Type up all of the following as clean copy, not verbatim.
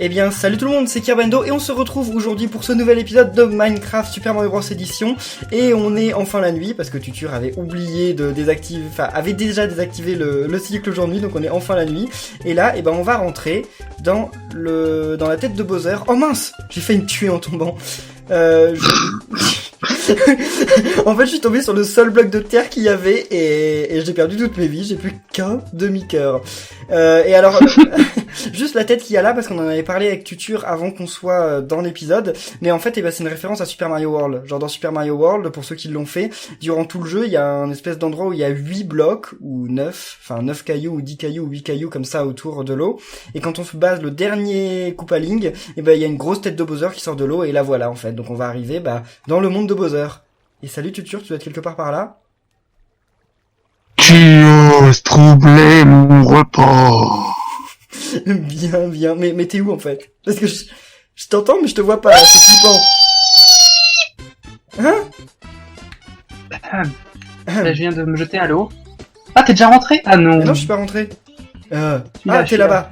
Eh bien, salut tout le monde, c'est Kirbendo et on se retrouve aujourd'hui pour ce nouvel épisode de Minecraft Super Mario Bros Edition. Et on est enfin la nuit parce que Tutur avait oublié de désactiver, avait déjà désactivé le cycle jour-nuit, donc on est enfin la nuit. Et là, eh ben, on va rentrer dans la tête de Bowser. Oh mince, j'ai failli me tuer en tombant. En fait, je suis tombé sur le seul bloc de terre qu'il y avait et j'ai perdu toutes mes vies. J'ai plus qu'un demi-cœur. Et alors, juste la tête qu'il y a là, parce qu'on en avait parlé avec Tutur avant qu'on soit dans l'épisode. Mais en fait, eh ben, c'est une référence à Super Mario World. Genre dans Super Mario World, pour ceux qui l'ont fait, durant tout le jeu, il y a un espèce d'endroit où il y a 8 blocs ou 9 cailloux ou 10 cailloux ou 8 cailloux comme ça autour de l'eau. Et quand on se base le dernier Koopaling, eh ben, il y a une grosse tête de Bowser qui sort de l'eau et la voilà en fait. Donc on va arriver dans le monde de Bowser. Et salut Tutur, tu dois être quelque part par là? Tu oses troubler mon repas. Bien. Mais t'es où en fait? Parce que je t'entends mais je te vois pas, c'est flippant. Hein? Là, je viens de me jeter à l'eau. Ah, t'es déjà rentré? Ah non. Mais non, je suis pas rentré. T'es là-bas.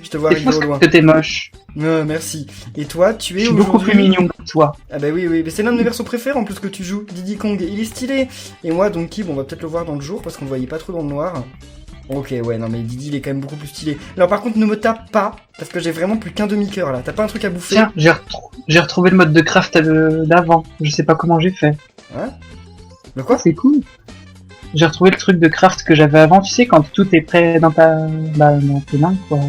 Je te vois C'est arriver fou au loin. que t'es moche. Merci. Et toi, tu es Je suis beaucoup plus mignon que toi. Ah bah oui, mais c'est l'un de mes persos préférés en plus que tu joues, Diddy Kong, il est stylé. Et moi, Donkey, on va peut-être le voir dans le jour parce qu'on le voyait pas trop dans le noir. Ok, ouais, non mais Diddy, il est quand même beaucoup plus stylé. Alors par contre, ne me tape pas, parce que j'ai vraiment plus qu'un demi-cœur là. T'as pas un truc à bouffer? Tiens, j'ai retrouvé le mode de craft d'avant. Je sais pas comment j'ai fait. Ouais. Le quoi? C'est cool. J'ai retrouvé le truc de craft que j'avais avant, tu sais, quand tout est prêt dans dans tes mains, quoi.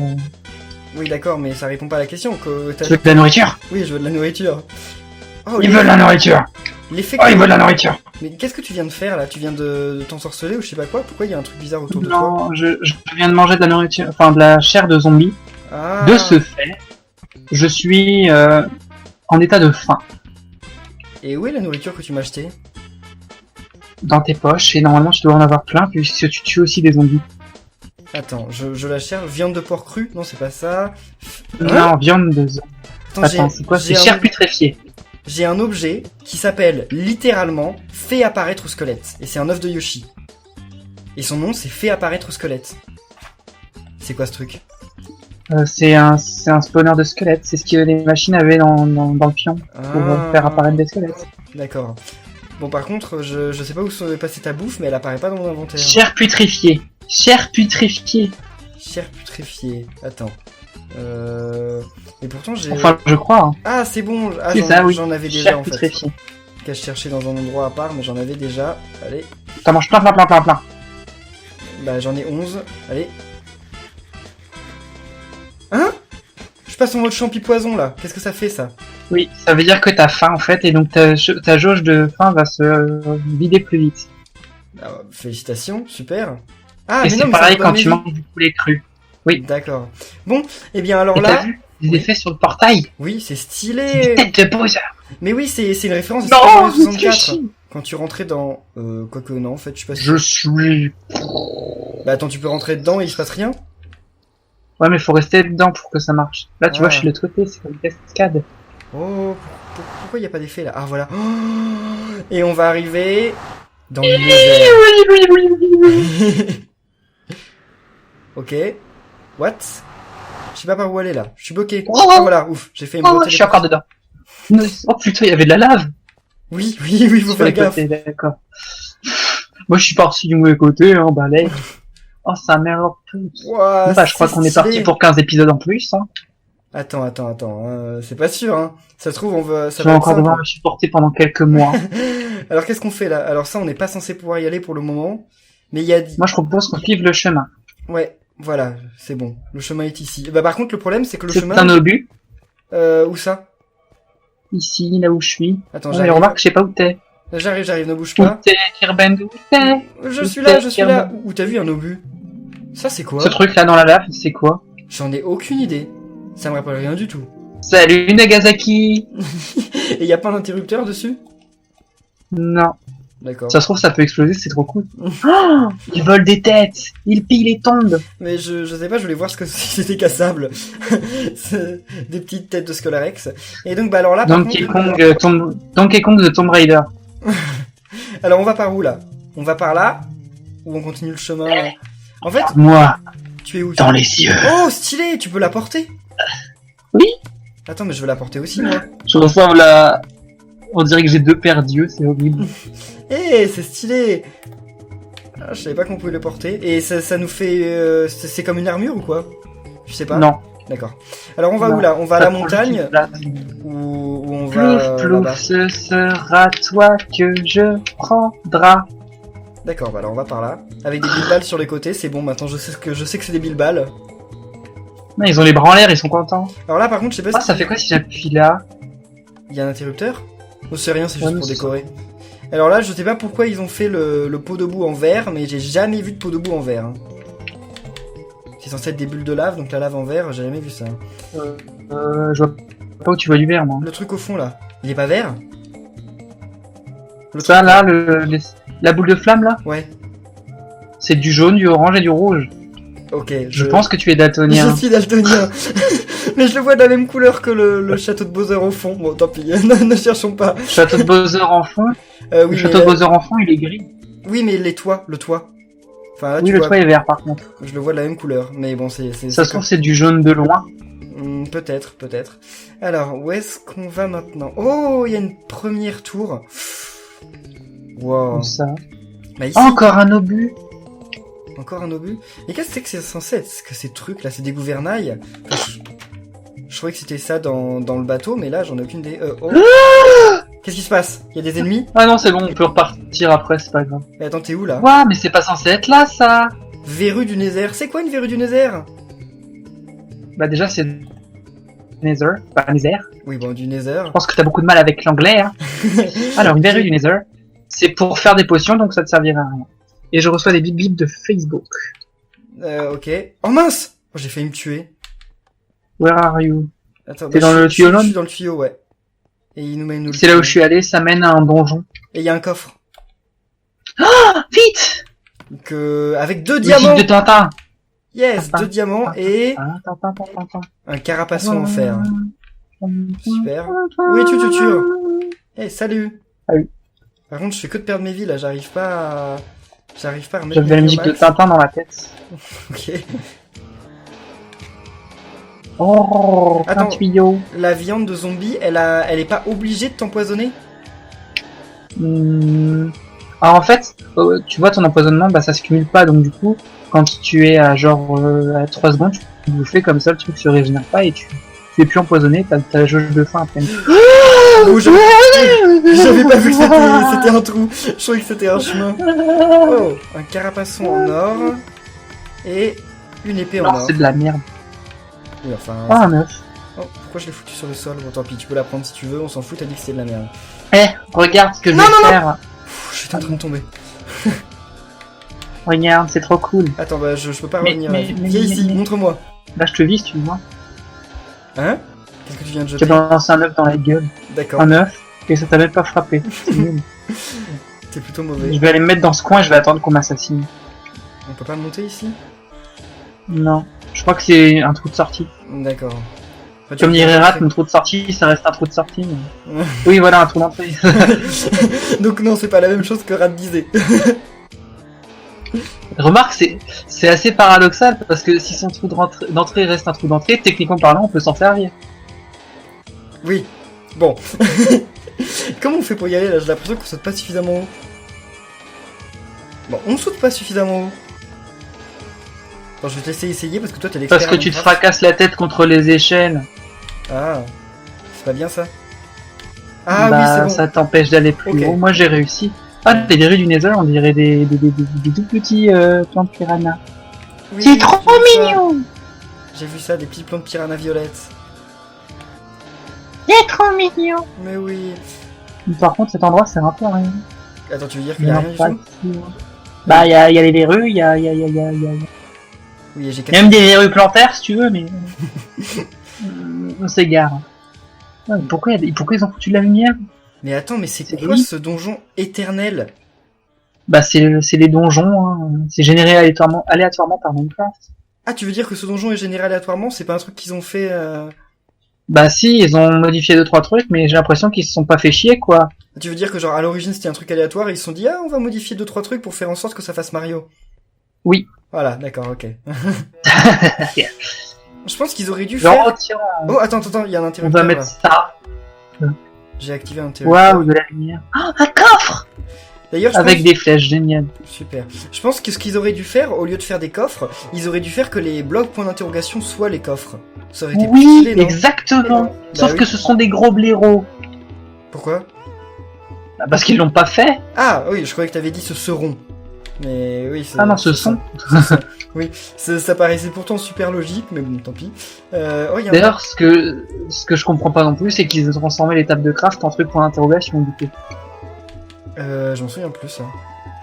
Oui, d'accord, mais ça répond pas à la question. Tu veux de la nourriture? Oui, je veux de la nourriture. Oh, Ils veulent la nourriture! L'effet. Oh, ils veulent la nourriture! Mais qu'est-ce que tu viens de faire là? Tu viens de t'ensorceler ou je sais pas quoi? Pourquoi il y a un truc bizarre autour de toi? Non, je viens de manger de la nourriture, enfin de la chair de zombie. Ah. De ce fait, je suis en état de faim. Et où est la nourriture que tu m'as achetée? Dans tes poches, et normalement tu dois en avoir plein, puisque tu tues aussi des zombies. Attends, je la cherche. Viande de porc cru? Non, c'est pas ça. Non, viande de zombie. Attends, c'est quoi? C'est chair putréfiée. J'ai un objet qui s'appelle littéralement fait apparaître squelette. Et c'est un œuf de Yoshi. Et son nom c'est fait apparaître squelette. C'est quoi ce truc? C'est un spawner de squelettes. C'est ce que les machines avaient dans le pion pour faire apparaître des squelettes. D'accord. Bon, par contre, je sais pas où sont passée ta bouffe, mais elle apparaît pas dans mon inventaire. Chair putréfiée. Chair putréfiée. Chair putréfiée. Attends. Et pourtant j'ai... Enfin, je crois. Hein. Ah, c'est bon. Ah, j'en avais déjà chair en fait. Putréfiée. Qu'à chercher dans un endroit à part, mais j'en avais déjà. Allez. T'en manges plein. Bah, j'en ai 11. Allez. Hein? Je passe en mode champi poison là. Qu'est-ce que ça fait ça? Oui, ça veut dire que t'as faim en fait, et donc ta jauge de faim va se vider plus vite. Ah, félicitations, super. Ah, et mais c'est non, pareil quand tu manges du poulet cru. Oui. D'accord. Bon, et bien alors et là... t'as vu les effets sur le portail? Oui, c'est C'est stylé. des têtes de Bowser. Mais oui, c'est une référence à Non, Super Mario mais 64. Quand tu rentrais dans... Quoique non, en fait, je suis pas sûr. Je suis... Bah attends, tu peux rentrer dedans et il se passe rien? Ouais, mais faut rester dedans pour que ça marche. Là, tu Ah. vois, je suis de l'autre côté, c'est une cascade. Oh, pourquoi il n'y a pas d'effet là? Ah voilà. Oh, et on va arriver dans le désert. Ok. What? Je sais pas par où aller là. Je suis bloqué. Oh. Ah voilà, ouf, j'ai fait une Oh, beauté. je suis encore dedans. Oh putain, il y avait de la lave. Oui, faut Sur faire les gaffe. côtés, d'accord. Moi, je suis parti du mauvais côté, hein, balai. Oh, ça merde. Ouah, Bah, je crois c'est qu'on est stylé. parti pour 15 épisodes en plus, hein. Attends, c'est pas sûr, hein. Ça se trouve, ça Je vais va être encore simple. devoir me supporter pendant quelques mois. Alors, qu'est-ce qu'on fait là? Alors ça, on n'est pas censé pouvoir y aller pour le moment. Mais il y a... Moi, je propose qu'on suive le chemin. Ouais, voilà, c'est bon. Le chemin est ici. Bah par contre, le problème, c'est que le C'est chemin... un obus. Où ça? Ici, là où je suis. Attends, Ouais, j'arrive. remarque, je sais pas où t'es. J'arrive, ne bouge Où pas. t'es, Kirbend, où t'es? Je suis là. Où t'as vu un obus? Ça, c'est quoi? Ce truc là dans la lave, c'est quoi? J'en ai aucune idée. Ça me rappelle rien du tout. Salut Nagasaki! Et y a pas d'interrupteur dessus? Non. D'accord. Ça se trouve, ça peut exploser, c'est trop cool. Oh, ils volent des têtes! Ils pillent les tombes! Mais je sais pas, je voulais voir ce que c'était cassable. C'est des petites têtes de Scolarex. Et donc, bah alors là, par Donkey contre... Kong, Donkey Kong de Tomb Raider. Alors, on va par où, là? On va par là? Ou on continue le chemin? En fait, Moi, tu es où? dans les cieux. Oh, stylé! Tu peux la porter? Oui. Attends, mais je veux la porter aussi, moi. Je ressemble à... On dirait que j'ai 2 paires d'yeux, c'est horrible. Eh, c'est stylé. Ah, je savais pas qu'on pouvait le porter. Et ça nous fait... c'est comme une armure ou quoi? Je sais pas. Non. D'accord. Alors on va Non. où là? On va à Ça la prend montagne juste place. ou on Plouf, va plouf, là-bas? ce sera toi que je prendrai. D'accord, bah alors on va par là. Avec des billes-balles sur les côtés, c'est bon, maintenant je sais que c'est des billes-balles. Non, ils ont les bras en l'air, ils sont contents. Alors là par contre, je sais pas Ah, si... ça fait quoi si j'appuie là? Il y a un interrupteur? Oh, c'est rien, c'est Ouais, juste mais pour c'est décorer. Alors là, je sais pas pourquoi ils ont fait le pot de boue en verre, mais j'ai jamais vu de pot de boue en verre. Hein. C'est censé être des bulles de lave, donc la lave en verre, j'ai jamais vu ça. Je vois pas où tu vois du vert, moi. Le truc au fond là, il est pas vert? Le Ça, truc, là, la boule de flamme, là, Ouais, c'est du jaune, du orange et du rouge. ok. Je pense que tu es daltonien. Je suis daltonien. Mais je le vois de la même couleur que le château de Bowser au fond. Bon, tant pis, ne cherchons pas. Château de Bowser en fond. Oui, Le mais, château de Bowser en fond, il est gris. oui, mais les toits, le toit. Enfin, là, Oui, tu le vois, toit est vert, par contre. je le vois de la même couleur. Mais bon, c'est Ça se trouve, c'est du jaune de loin. Peut-être, peut-être. Alors, où est-ce qu'on va maintenant? Oh, il y a une première tour. Wow. Comme ça. Bah ici, Encore un obus. encore un obus. Et qu'est-ce que c'est que c'est censé être? Est-ce que ces trucs là, c'est des gouvernails? Je croyais que c'était ça dans le bateau, mais là, j'en ai aucune idée. Oh. Qu'est-ce qui se passe? Il y a des ennemis? Ah non, c'est bon, on peut repartir après, c'est pas grave. Mais attends, t'es où là? Ouah, mais c'est pas censé être là, ça. Verrue du Nether. C'est quoi une verrue du Nether? Bah déjà, c'est Nether, pas Nether. Oui, bon, du Nether. Je pense que t'as beaucoup de mal avec l'anglais, hein. Alors, une verrue du Nether, c'est pour faire des potions, donc ça te servira à rien. Et je reçois des bip bip de Facebook. Ok. Oh mince! Oh, j'ai failli me tuer. Where are you? Attends, T'es bah, dans le tuyau, je là suis dans le tuyau, ouais. Et il nous mène où le C'est là où tuyau je suis allé, ça mène à un donjon. Et il y a un coffre. Ah, vite! Avec 2 Le diamants! guide de Tintin. Yes, 2 diamants et Tintin. un carapaçon en fer. Super. Oui, tu te tues. Eh, salut. Salut. Par contre, je fais que de perdre mes vies là, j'arrive pas à remettre J'avais mes la vies au musique de max. Tintin dans la tête. Ok. Oh, un Attends. tuyau. La viande de zombie, elle est pas obligée de t'empoisonner? Alors en fait, tu vois ton empoisonnement, bah ça se cumule pas, donc du coup, quand tu es à genre à 3 secondes, tu bouffes comme ça, le truc se régénère pas et tu es plus empoisonné, t'as la jauge de faim à peine. Oh, j'avais pas vu que c'était un trou. Je croyais que c'était un chemin. Oh, un carapaçon en or et une épée en Non, or. c'est de la merde. Oui, enfin. Ah, un œuf. Oh, pourquoi je l'ai foutu sur le sol? Bon, tant pis, tu peux la prendre si tu veux, on s'en fout, t'as dit que c'était de la merde. Eh, regarde ce que je Non, vais faire. Pff, je suis en train de tomber. Regarde, c'est trop cool. Attends, bah je peux pas Mais- revenir. mais- Viens mais- ici, mais- montre-moi. Là, je te vis, tu vois. Hein? Qu'est-ce que tu viens de Tu as jeter? balancé un œuf dans la gueule. D'accord, Un œuf, et ça t'a même pas frappé. C'est nul. t'es plutôt Je mauvais. vais aller me mettre dans ce coin et je vais attendre qu'on m'assassine. On peut pas monter ici? Non. Je crois que c'est un trou de sortie. D'accord. Enfin, tu Comme veux dirait dire- Rat, un trou de sortie, ça reste un trou de sortie. mais- Oui, voilà, un trou d'entrée. Donc non, c'est pas la même chose que Rat disait. Remarque, c'est assez paradoxal parce que si son trou d'entrée reste un trou d'entrée, techniquement parlant, on peut s'en servir. Oui. Bon. Comment on fait pour y aller là? J'ai l'impression qu'on saute pas suffisamment haut. Bon, on saute pas suffisamment haut. Attends, je vais te laisser essayer parce que toi t'es l'expert. Parce que en tu te Minecraft. fracasses la tête contre les échelles. Ah. C'est pas bien ça. Ah bah, oui, c'est bon. ça t'empêche d'aller plus Ok. haut. Moi, j'ai réussi. Ah, les verrues du Nether, on dirait des tout petits plantes piranha. Oui, C'est trop j'ai vu ça. mignon! J'ai vu ça, des petits plants de piranha violettes. C'est trop mignon! Mais oui. Par contre, cet endroit, c'est un peu rien. Attends, tu veux dire qu'il y a rien du tout? Bah, il y a les verrues, il y a Oui, j'ai même des verrues plantaires, si tu veux, mais... on s'égare. Ouais, pourquoi ils ont foutu de la lumière? Mais attends, mais c'est C'est quoi lui ce donjon éternel? Bah, c'est les donjons, hein. C'est généré aléatoirement par Minecraft. Ah, tu veux dire que ce donjon est généré aléatoirement? C'est pas un truc qu'ils ont fait Bah si, ils ont modifié 2-3 trucs, mais j'ai l'impression qu'ils se sont pas fait chier, quoi. Tu veux dire que genre à l'origine c'était un truc aléatoire et ils se sont dit ah on va modifier 2-3 trucs pour faire en sorte que ça fasse Mario? Oui. Voilà, d'accord, ok. Je pense qu'ils auraient dû Genre, faire... oh, tiens, Oh, attends, il y a un on interrupteur, va mettre là. ça. J'ai activé un interrupteur. Waouh, de la lumière. Ah, un coffre D'ailleurs, je avec pense... des flèches, génial. Super. Je pense que ce qu'ils auraient dû faire, au lieu de faire des coffres, ils auraient dû faire que les blocs points d'interrogation soient les coffres. Ça aurait été plus Oui, stylé, non? exactement. Bah Sauf oui. que ce sont des gros blaireaux. Pourquoi? Bah, parce qu'ils l'ont pas fait. Ah, oui, je croyais que t'avais dit ce seront. Mais oui, c'est... Ah non, ce c'est sont. ça. Oui, ça paraissait pourtant super logique, mais bon, tant pis. Oh, il y a un... D'ailleurs, ce que je comprends pas non plus, c'est qu'ils ont transformé les tables de craft en trucs pour l'interrogation, du coup. J'en souviens plus, ça.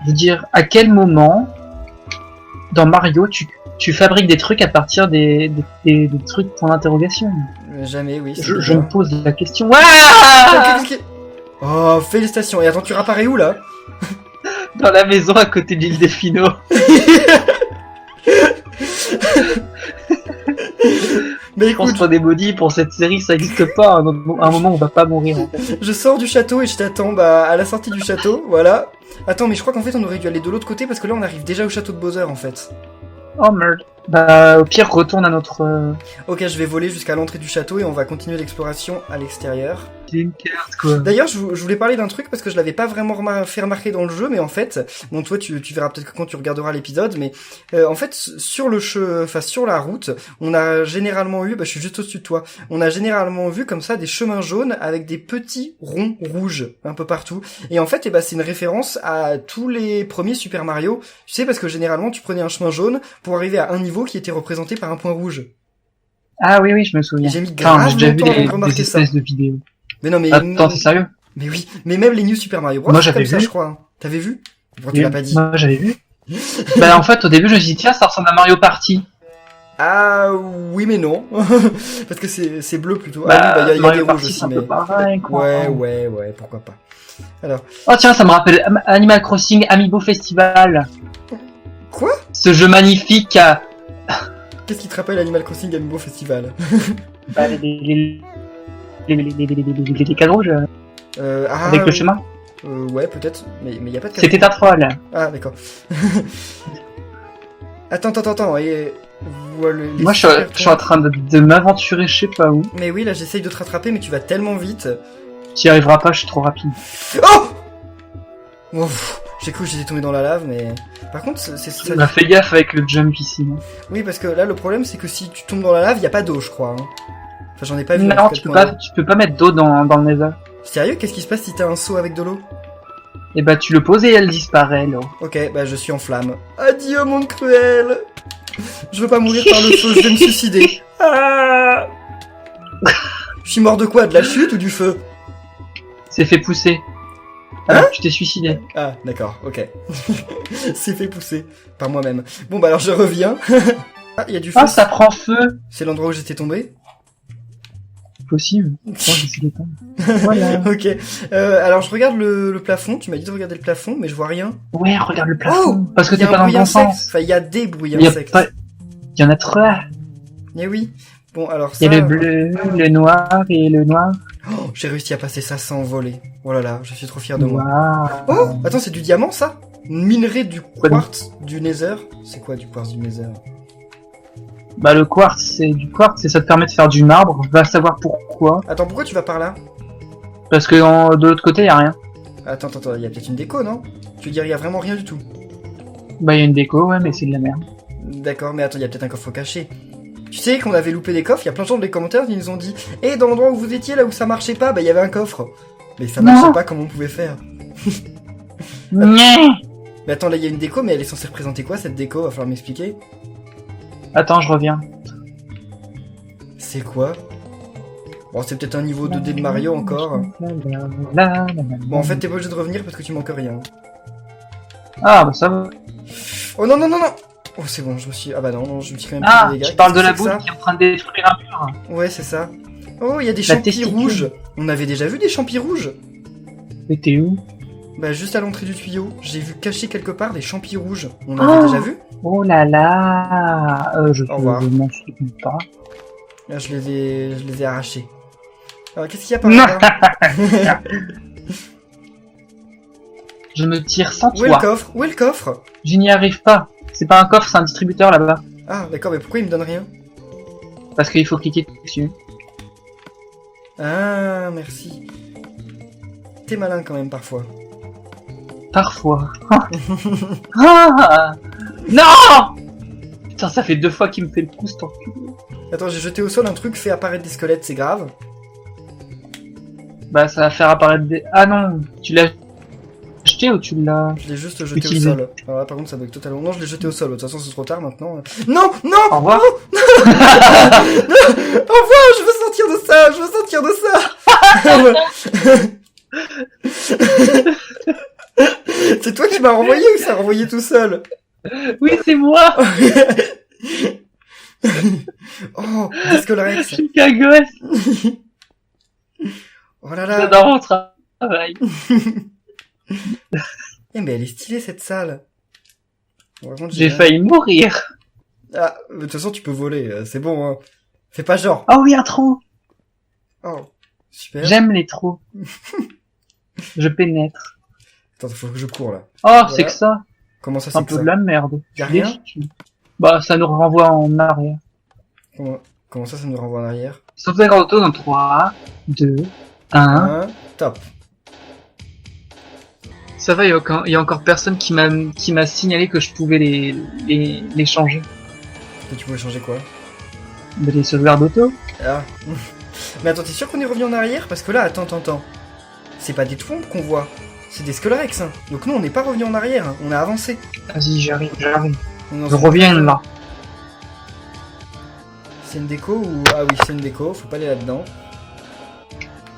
Je veux dire, à quel moment, dans Mario, tu fabriques des trucs à partir des trucs pour l'interrogation? Jamais, oui. c'est Je bizarre. me pose la question. Ouah Qu'est-ce qui- Oh, félicitations. Et attends, tu réapparais où, là? Dans la maison à côté de l'île des Finaux. Mais Je pense écoute, pas des bodies pour cette série, ça existe pas. À un moment, on va pas mourir. En fait. je sors du château et je t'attends bah, à la sortie du château, voilà. Attends, mais je crois qu'en fait on aurait dû aller de l'autre côté parce que là on arrive déjà au château de Bowser en fait. Oh merde. Bah, au pire, retourne à notre. Ok, je vais voler jusqu'à l'entrée du château et on va continuer l'exploration à l'extérieur. C'est une carte, quoi. D'ailleurs, je voulais parler d'un truc parce que je l'avais pas vraiment fait remarquer dans le jeu, mais en fait, bon, toi, tu verras peut-être que quand tu regarderas l'épisode, mais en fait, sur sur la route, on a généralement eu, bah, je suis juste au-dessus de toi, on a généralement vu comme ça des chemins jaunes avec des petits ronds rouges un peu partout. Et en fait, c'est une référence à tous les premiers Super Mario. Tu sais, parce que généralement, tu prenais un chemin jaune pour arriver à un niveau qui était représenté par un point rouge. Ah oui, oui, je me souviens. J'ai mis Enfin, grave j'ai déjà vu longtemps avant de des remarquer ça. espèces de vidéos. Mais non, mais Attends, c'est sérieux? mais oui, mais même les New Super Mario Bros. Moi, c'est j'avais comme ça, vu. je crois. Hein. T'avais vu? Pourquoi tu l'as pas dit? Moi, j'avais vu. Bah, en fait, au début, je me suis dit, tiens, ça ressemble à Mario Party. Ah oui, mais non, parce que c'est bleu plutôt. Bah, Ah oui, bah y a Mario des Party, rouges c'est aussi, un mais peu pareil, quoi. ouais, pourquoi pas. Alors, Oh, tiens, ça me rappelle Animal Crossing Amiibo Festival. quoi? Ce jeu magnifique à. Qu'est-ce qui te rappelle Animal Crossing Amiibo Festival? Bah, les cadres rouges Ah, avec le chemin. ouais, peut-être, mais y a pas de. C'était ta troll. Ah d'accord. Attends, et voilà les Moi, je suis en train de m'aventurer, je sais pas où. Mais oui, là j'essaye de te rattraper, mais tu vas tellement vite. Tu y arriveras pas, je suis trop rapide. Oh! Ouf, j'ai cru que j'étais tombé dans la lave, mais par contre, c'est ça. Bah, fais gaffe avec le jump ici. Hein. Oui, parce que là, le problème, c'est que si tu tombes dans la lave, y a pas d'eau, je crois. Hein. Enfin, j'en ai pas vu. en Non, tout cas, tu peux pas mettre d'eau dans le nether. Sérieux, qu'est-ce qui se passe si t'as un seau avec de l'eau? Et bah, tu le poses et elle disparaît, l'eau. Ok, bah je suis en flamme. Adieu, monde cruel. Je veux pas mourir par le feu, je vais me suicider. Ah. Je suis mort de quoi? De la chute ou du feu? C'est fait pousser. Alors, tu t'es suicidé. Ah, d'accord, ok. C'est fait pousser par moi-même. Bon, bah alors je reviens. Ah, y a du feu. Ah, ça prend feu. C'est l'endroit où j'étais tombé. Possible. Oh, j'essaie d'éteindre. Voilà. Ok. Alors je regarde le plafond. Tu m'as dit de regarder le plafond, mais je vois rien. Ouais, regarde le plafond. Parce que Il y t'es a pas un dans le bruit bon insecte. sens. Enfin, il y a des bruits Il y a insectes. pas... Il y en a trois. Eh oui. Bon, alors Il y ça. a le bleu, le noir et le noir. Oh, j'ai réussi à passer ça sans voler. Oh là là, je suis trop fier de moi. Waouh. Oh, attends, c'est du diamant ça? Minerai du quartz du Nether. C'est quoi du quartz du Nether? Bah, le quartz, c'est du quartz et ça te permet de faire du marbre. Va savoir pourquoi. Attends, pourquoi tu vas par là? Parce que de l'autre côté, y a rien. Attends, il y a peut-être une déco, non? Tu veux dire, il y a vraiment rien du tout? Bah, y a une déco, ouais, mais c'est de la merde. D'accord, mais attends, il y a peut-être un coffre caché. Tu sais qu'on avait loupé des coffres, il y a plein de gens dans les commentaires qui nous ont dit « Eh, dans l'endroit où vous étiez, là où ça marchait pas, bah il y avait un coffre. » Mais ça marchait pas, comment on pouvait faire? Nyeh. Mais attends, là il y a une déco, mais elle est censée représenter quoi cette déco? Va falloir m'expliquer. Attends, je reviens. C'est quoi? Bon, c'est peut-être un niveau 2D de Mario encore. Bon, en fait, t'es pas obligé de revenir parce que tu manques rien. Ah, bah ça va. Oh non, Oh, c'est bon, je me suis... Ah bah non, je me suis quand même Ah, pris des dégâts. tu parles de Qu'est-ce la que c'est que boule qui est en train de détruire un mur. ça? Ouais, c'est ça. Oh, il y a des La champis testicule. rouges. On avait déjà vu des champis rouges? Et t'es où? Bah, juste à l'entrée du tuyau. J'ai vu caché quelque part des champis rouges. On avait déjà vu? Oh là là. Je Au revoir. m'en souviens pas. Là, je les ai arrachés. Alors, qu'est-ce qu'il y a par là? Je me tire sans Où est le toi. coffre? Où est le coffre? Je n'y arrive pas. C'est pas un coffre, c'est un distributeur là-bas. Ah, d'accord, mais pourquoi il me donne rien? Parce qu'il faut cliquer dessus. Ah, merci. T'es malin quand même parfois. Parfois. Ah non. Putain, ça fait 2 fois qu'il me fait le coup, cet enculé. Attends, j'ai jeté au sol un truc fait apparaître des squelettes, c'est grave. Bah, ça va faire apparaître des... Ah non, tu l'as jeté ou tu l'as... Je l'ai juste jeté Utilisé. au sol. Alors là, par contre, ça bug totalement. Non, je l'ai jeté au sol. De toute façon, c'est trop tard maintenant. Non, non, Au revoir. au revoir, je veux sortir de ça, je veux sortir de ça. C'est toi qui m'as renvoyé ou ça a renvoyé tout seul? Oui, c'est moi. Oh, Discolorex. Je suis qu'un gosse. Oh là là. J'adore mon travail. Eh mais elle est stylée cette salle. Bon, par contre, J'ai failli mourir. Ah, de toute façon tu peux voler, c'est bon hein. Fais pas genre. Oh oui, un trou. Oh, super. J'aime les trous. Je pénètre. Attends, faut que je cours là. Oh, Voilà. c'est que ça. Comment ça C'est un c'est que peu ça? de la merde. Y'a rien? Bah, ça nous renvoie en arrière. Comment ça nous renvoie en arrière? Sauvegarde auto dans 3, 2, 1. Un, top. Ça va, il y a encore personne qui m'a signalé que je pouvais les changer. Et tu pouvais changer quoi? Mais les sauvegardes auto. Ah. Mais attends, t'es sûr qu'on est revenu en arrière? Parce que là, attends. C'est pas des tombes qu'on voit. C'est des Skullrex. Hein. Donc nous, on n'est pas revenu en arrière. Hein. On a avancé. Vas-y, j'arrive. On est en Je train- reviens là. C'est une déco ou... Ah oui, c'est une déco. Faut pas aller là-dedans.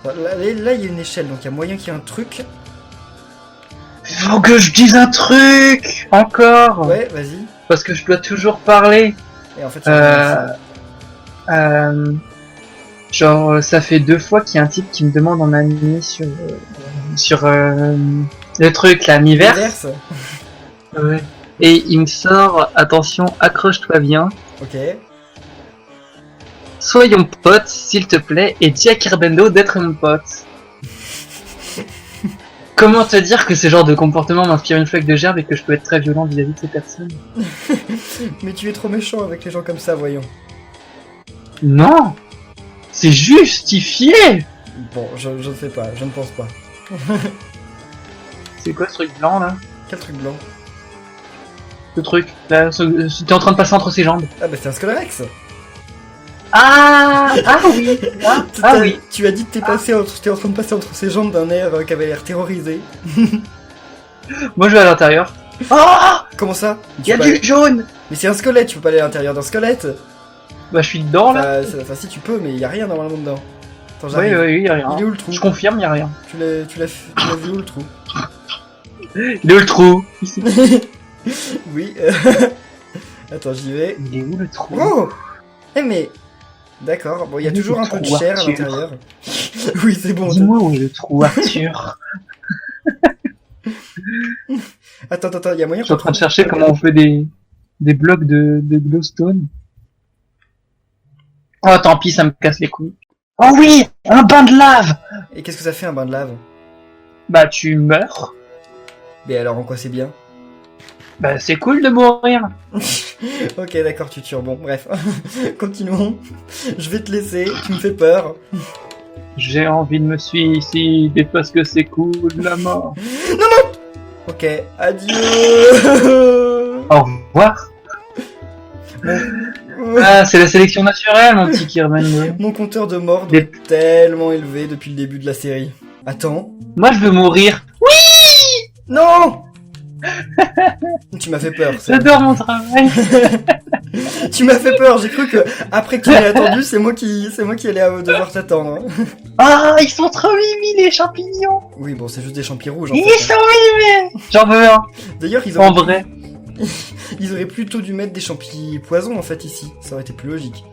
Là, il y a une échelle. Donc il y a moyen qu'il y ait un truc. Faut que je dise un truc encore. Ouais, vas-y. Parce que je dois toujours parler. Et en fait, ça Genre, ça fait 2 fois qu'il y a un type qui me demande en ami sur le truc, là, Miiverse. Inverse. Ouais. Et il me sort, attention, accroche-toi bien. Ok. Soyons potes, s'il te plaît, et dis à Kirbendo d'être mon pote. Comment te dire que ce genre de comportement m'inspire une flaque de gerbe et que je peux être très violent vis-à-vis de ces personnes? Mais tu es trop méchant avec les gens comme ça, voyons. Non! C'est justifié! Bon, je ne sais pas, je ne pense pas. C'est quoi ce truc blanc là? Quel truc blanc? Ce truc, là, t'es en train de passer entre ses jambes. Ah bah c'est un Skullrex. Ah! Ah oui! Ah oui! Tu as dit que t'es en train de passer entre ses jambes d'un air qui avait l'air terrorisé. Moi je vais à l'intérieur. Oh! Comment ça? Il y a du jaune! Mais c'est un squelette, tu peux pas aller à l'intérieur d'un squelette. Bah je suis dedans là. Enfin si tu peux, mais il y a rien normalement dedans. Attends, Oui, j'arrive. oui, y a rien. Il est où le trou? Je confirme, y a rien. Tu l'as vu où le trou? Il est où le trou? Ici. Oui. Attends, j'y vais. Il est où le trou? Oh! Eh mais... D'accord, bon, il y a Il est toujours où un le peu de trou, chair à Arthur? l'intérieur. Oui, c'est bon. Dis-moi où est le trou, Arthur. Attends, il y a moyen Je suis en train de chercher comment on fait des blocs de glowstone. Oh tant pis, ça me casse les couilles. Oh oui! Un bain de lave! Et qu'est-ce que ça fait un bain de lave? Bah tu meurs. Mais alors en quoi c'est bien? Bah c'est cool de mourir. Ok, d'accord, tu tues. Bon, bref. Continuons. Je vais te laisser, tu me fais peur. J'ai envie de me suicider parce que c'est cool la mort. Ok, adieu. Au revoir. Ah, c'est la sélection naturelle, mon petit Kirman. Mon compteur de mort doit être tellement élevé depuis le début de la série. Attends. Moi, je veux mourir. Non. Tu m'as fait peur. ça. J'adore mon travail. Tu m'as fait peur. J'ai cru que après que tu m'aies attendu, c'est moi qui allais devoir t'attendre. Ah, ils sont trop mimi, les champignons. Oui, bon, c'est juste des champis rouges. En Ils fait. sont mimi. J'en veux un. D'ailleurs, En vrai. Ils auraient plutôt dû mettre des champis poison en fait ici. Ça aurait été plus logique.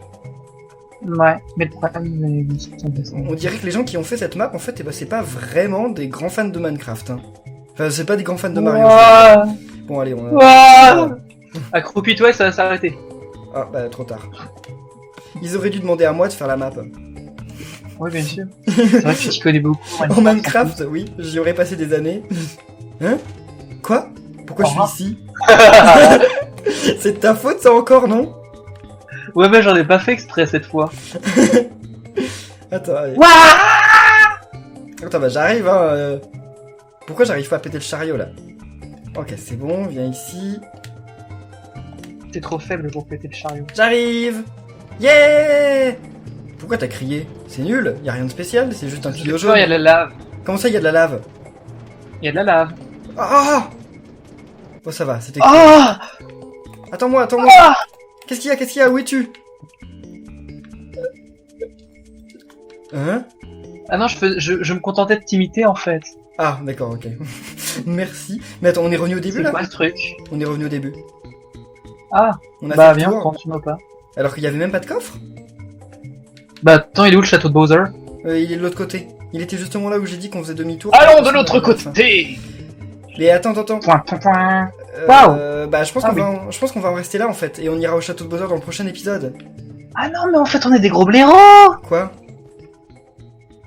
Ouais, mais le problème, ils sont descendus. On dirait que les gens qui ont fait cette map, en fait, eh ben, c'est pas vraiment des grands fans de Minecraft. Hein. Enfin, c'est pas des grands fans de Mario. Ouah. Bon, allez, on a... Ouah. Accroupis-toi et ça va s'arrêter. Ah, bah, trop tard. Ils auraient dû demander à moi de faire la map. Oui, bien sûr. C'est vrai que tu t'y connais beaucoup. En Minecraft, oui, j'y aurais passé des années. Hein? Quoi? Pourquoi je suis ici? C'est de ta faute, ça encore, non? Ouais, mais j'en ai pas fait exprès cette fois. Attends, allez. Wouah. Attends, bah j'arrive, hein. Pourquoi j'arrive pas à péter le chariot, là? Ok, c'est bon, viens ici. T'es trop faible pour péter le chariot. J'arrive! Yeah! Pourquoi t'as crié? C'est nul, y a rien de spécial, c'est juste un tuyau Il y jaune. a de la lave. Comment ça, y a de la lave? Il y a de la lave. Ah! Bon, ça va, c'était cool. Ah. Attends-moi. Ah. Qu'est-ce qu'il y a? Où es-tu? Hein? Ah non, je me contentais de t'imiter en fait. Ah, d'accord, ok. Merci. Mais attends, on est revenu au début, C'est là? quoi ce truc? On est revenu au début. Ah, On a bah fait le viens, tour. continue pas. Alors qu'il y avait même pas de coffre? Bah attends, il est où le château de Bowser? Il est de l'autre côté. Il était justement là où j'ai dit qu'on faisait demi-tour. Allons de Parce qu'on l'autre arrive à la fin. côté. Mais attends. Point. Bah, je pense Ah qu'on va en rester là, en fait. Et on ira au château de Bowser dans le prochain épisode. Ah non, mais en fait on est des gros blaireaux. Quoi?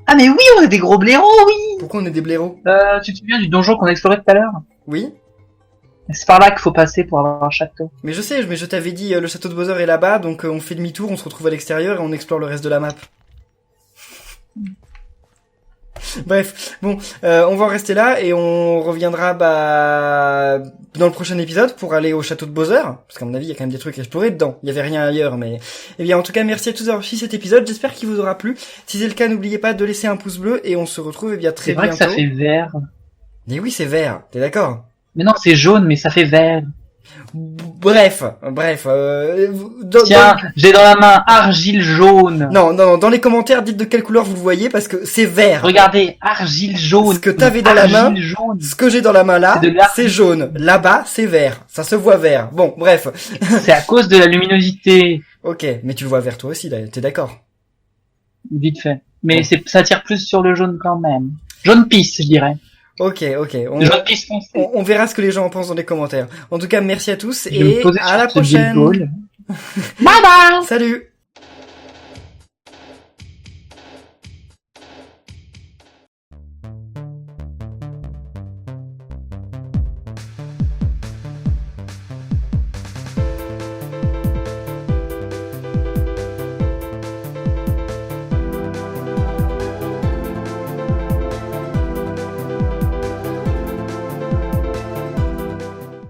Ah mais oui, on est des gros blaireaux, oui. Pourquoi on est des blaireaux? Tu te souviens du donjon qu'on a exploré tout à l'heure? Oui? C'est par là qu'il faut passer pour avoir un château. Mais je sais, mais je t'avais dit, le château de Bowser est là-bas, donc on fait demi-tour, on se retrouve à l'extérieur et on explore le reste de la map. Bref, bon, on va en rester là et on reviendra dans le prochain épisode pour aller au château de Bowser, parce qu'à mon avis il y a quand même des trucs à explorer dedans, il y avait rien ailleurs, mais... Eh bien en tout cas merci à tous d'avoir suivi cet épisode, j'espère qu'il vous aura plu, si c'est le cas n'oubliez pas de laisser un pouce bleu et on se retrouve eh bien très C'est vrai bientôt. que ça fait vert. Mais oui c'est vert, t'es d'accord? Mais non, c'est jaune, mais ça fait vert. Bref, Tiens, j'ai dans la main argile jaune. Non, dans les commentaires, dites de quelle couleur vous le voyez, parce que c'est vert. Regardez, argile jaune. Ce que t'avais dans la main, Argile jaune. ce que j'ai dans la main là, C'est de l'argile. c'est jaune. Là-bas, c'est vert. Ça se voit vert. Bon, bref. C'est à cause de la luminosité. Ok, mais tu le vois vert toi aussi, là, t'es d'accord? Vite fait. Mais Bon. ça tire plus sur le jaune quand même. Jaune pisse, je dirais. Ok. Jaune pisse foncé. On verra ce que les gens en pensent dans les commentaires. En tout cas, merci à tous Je vais me et poser à sur la ce bilball. prochaine. Bye bye. Salut!